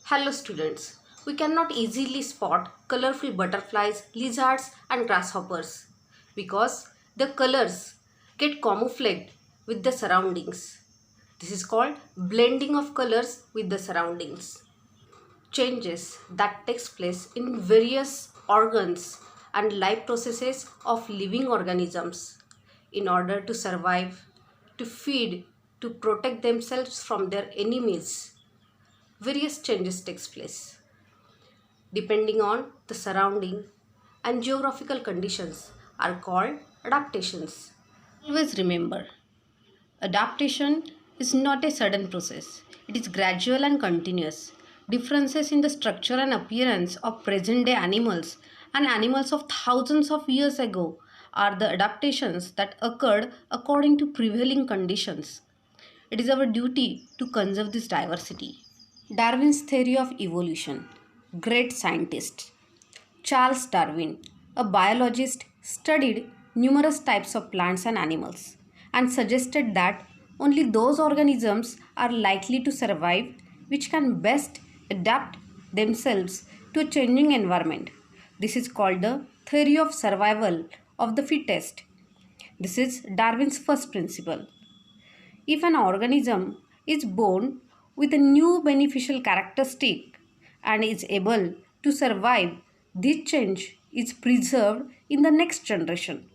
Hello students, we cannot easily spot colorful butterflies, lizards and grasshoppers because the colors get camouflaged with the surroundings. This is called blending of colors with the surroundings. Changes that takes place in various organs and life processes of living organisms in order to survive, to feed, to protect themselves from their enemies. Various changes takes place depending on the surrounding and geographical conditions are called adaptations. Always remember, adaptation is not a sudden process. It is gradual and continuous. Differences in the structure and appearance of present day animals and animals of thousands of years ago are the adaptations that occurred according to prevailing conditions. It is our duty to conserve this diversity. Darwin's theory of evolution. Great scientist. Charles Darwin, a biologist, studied numerous types of plants and animals and suggested that only those organisms are likely to survive which can best adapt themselves to a changing environment. This is called the theory of survival of the fittest. This is Darwin's first principle. If an organism is born with a new beneficial characteristic and is able to survive, this change is preserved in the next generation.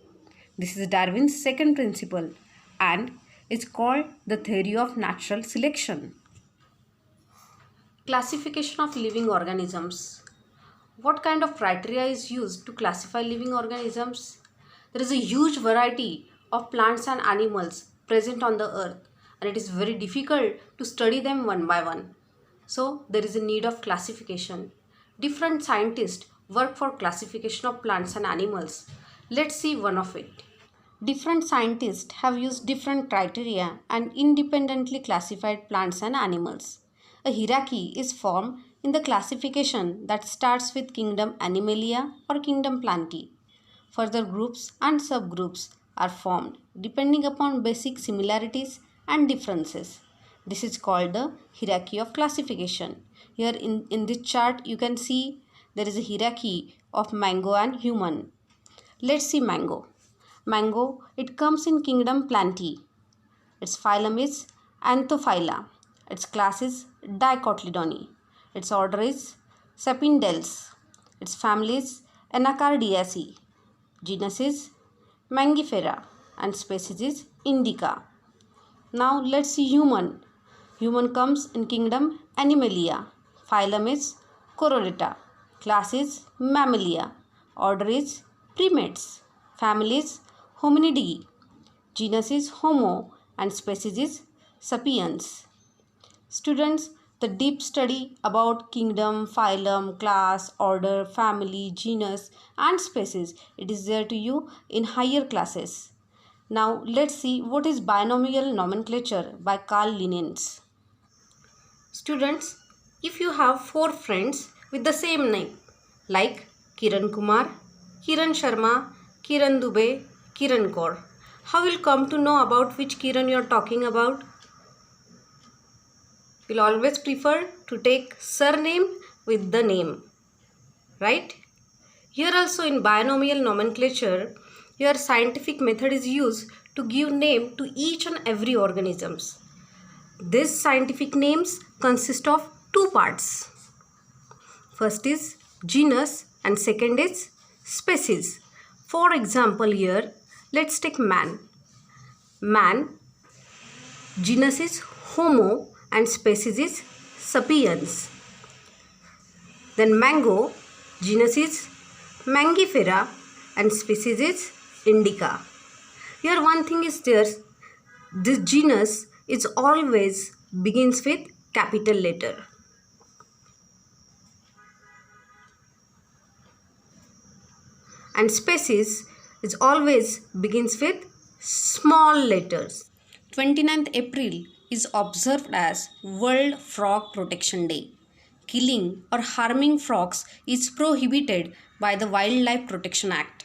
This is Darwin's second principle and is called the theory of natural selection. Classification of living organisms. What kind of criteria is used to classify living organisms? There is a huge variety of plants and animals present on the earth and it is very difficult to study them one by one. So there is a need of classification. Different scientists work for classification of plants and animals. Let's see one of it. Different scientists have used different criteria and independently classified plants and animals. A hierarchy is formed in the classification that starts with kingdom Animalia or kingdom Plantae. Further groups and subgroups are formed depending upon basic similarities and differences. This is called the hierarchy of classification. Here in this chart you can see there is a hierarchy of mango and human. Let's see mango. Mango, it comes in kingdom Plantae. Its phylum is Anthophylla. Its class is Dicotyledone. Its order is Sapindales. Its family is Anacardiaceae. Genus is Mangifera and species is Indica. Now let's see human. Human comes in kingdom Animalia. Phylum is Chordata. Class is Mammalia. Order is Primates. Family is Hominidae. Genus is Homo and species is Sapiens. Students, the deep study about kingdom, phylum, class, order, family, genus and species, it is there to you in higher classes. Now let's see what is binomial nomenclature by Carl Linnaeus. Students, if you have 4 friends with the same name like Kiran Kumar, Kiran Sharma, Kiran Dubey, Kiran Kaur, how will you come to know about which Kiran you are talking about? We'll always prefer to take surname with the name, right? Here also in binomial nomenclature, your scientific method is used to give name to each and every organisms. These scientific names consist of 2 parts. First is genus and second is species. For example, here let's take man. Man, genus is Homo and species is Sapiens. Then mango, genus is Mangifera and species is Indica. Here one thing is there, this genus is always begins with capital letter. And species is always begins with small letters. 29th April is observed as World Frog Protection Day. Killing or harming frogs is prohibited by the Wildlife Protection Act.